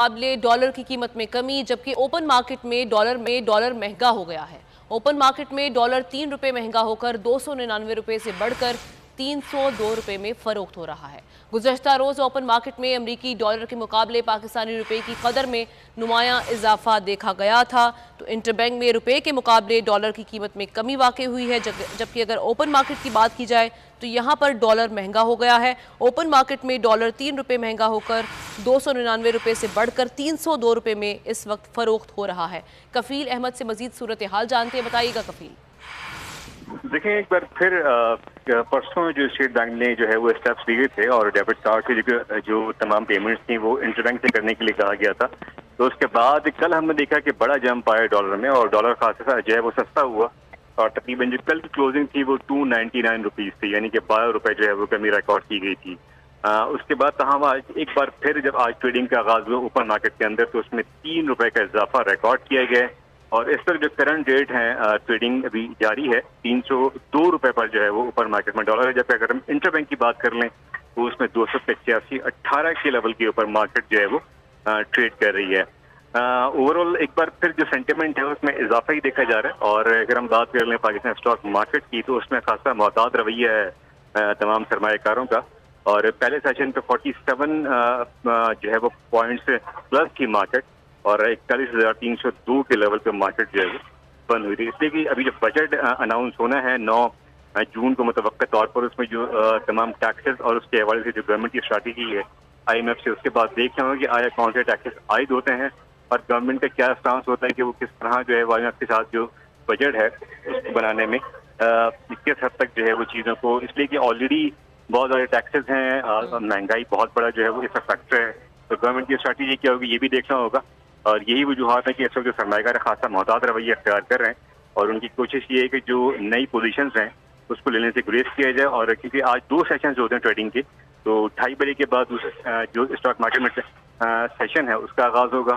मुकाबले डॉलर की कीमत में कमी, जबकि ओपन मार्केट में डॉलर महंगा हो गया है। ओपन मार्केट में डॉलर 3 रुपए महंगा होकर 299 रुपए से बढ़कर 302 रुपए में फरोख्त हो रहा है। गुज़श्ता रोज ओपन मार्केट में अमरीकी डॉलर के मुकाबले पाकिस्तानी रुपए की कदर में नुमायां इजाफा देखा गया था, तो इंटरबैंक में रुपए के मुकाबले डॉलर की कीमत में कमी वाक़ई हुई है, जबकि अगर ओपन मार्केट की बात की जाए तो यहाँ पर डॉलर महंगा हो गया है। ओपन मार्केट में डॉलर 3 रुपए महंगा होकर 299 रुपए से बढ़कर 302 रुपए में इस वक्त फरोख्त हो रहा है। कफील अहमद से मजीद सूरत हाल जानते हैं, बताइएगा कफील। देखिए, एक बार फिर परसों जो स्टेट बैंक ने जो है वो स्टेप्स लिए थे और डेबिट कार्ड की जो तमाम पेमेंट्स थी वो इंटरबैंक से करने के लिए कहा गया था। तो उसके बाद कल हमने देखा कि बड़ा जंप आया डॉलर में और डॉलर खासा जो है वो सस्ता हुआ और तकरीबन जो कल की क्लोजिंग थी वो 299 रुपीज़ थी, यानी कि 12 रुपए जो है वो कमी रिकॉर्ड की गई थी। उसके बाद तमाम आज एक बार फिर जब आज ट्रेडिंग का आगाज हुआ ओपन मार्केट के अंदर तो उसमें 3 रुपए का इजाफा रिकॉर्ड किया गया और इस पर जो करंट रेट है ट्रेडिंग अभी जारी है 302 रुपए पर जो है वो ऊपर मार्केट में डॉलर है। जबकि अगर हम इंटरबैंक की बात कर लें तो उसमें 285.18 के लेवल के ऊपर मार्केट जो है वो ट्रेड कर रही है। ओवरऑल एक बार फिर जो सेंटिमेंट है उसमें इजाफा ही देखा जा रहा है और अगर हम बात कर लें पाकिस्तान स्टॉक मार्केट की तो उसमें खासा मोहतात रवैया है तमाम सरमाएकारों का और पहले सेशन पे 47 जो है वो पॉइंट्स प्लस की मार्केट और 41,302 के लेवल पे मार्केट जो है बंद हुई थी। इसलिए कि अभी जो बजट अनाउंस होना है 9 जून को मुतवक्का तौर पर उसमें जो तमाम टैक्सेस और उसके हवाले से जो गवर्नमेंट की स्ट्रैटेजी है IMF से, उसके बाद देखना होगा कि आया कौन से टैक्सेस आयद होते हैं और गवर्नमेंट का क्या स्टांस होता है कि वो किस तरह जो है IMF के साथ जो बजट है उसको बनाने में किस हद तक जो है वो चीज़ों को, इसलिए कि ऑलरेडी बहुत सारे टैक्सेस हैं, महंगाई बहुत बड़ा जो है वो इसका फैक्टर है। तो गवर्नमेंट की स्ट्रैटेजी क्या होगी ये भी देखना होगा और यही वजूहत है कि इस वक्त जो सरमाएकार खासा मोहतात रवैया अख्तियार कर रहे हैं और उनकी कोशिश ये है कि जो नई पोजीशंस हैं उसको लेने से गुरेज किया जाए। और क्योंकि आज 2 सेशंस होते हैं ट्रेडिंग के, तो 2:30 बजे के बाद जो स्टॉक मार्केट में सेशन है उसका आगाज होगा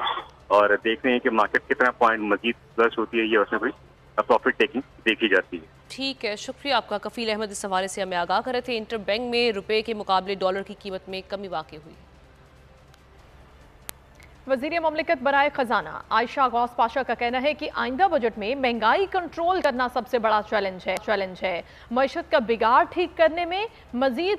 और देख रहे हैं कि मार्केट कितना पॉइंट मजीद प्लस होती है, ये उसमें कोई प्रॉफिट टेकिंग देखी जाती है। ठीक है, शुक्रिया आपका कफील अहमद, इस हवाले से हमें आगाह कर रहे थे। इंटरबैंक में रुपए के मुकाबले डॉलर की कीमत में कमी वाक़ई हुई। वज़ीर मुमलिकत बराए खजाना आयशा गौस पाशा का कहना है कि आइंदा बजट में महंगाई कंट्रोल करना सबसे बड़ा चैलेंज है। मईशत का बिगाड़ ठीक करने में मजीद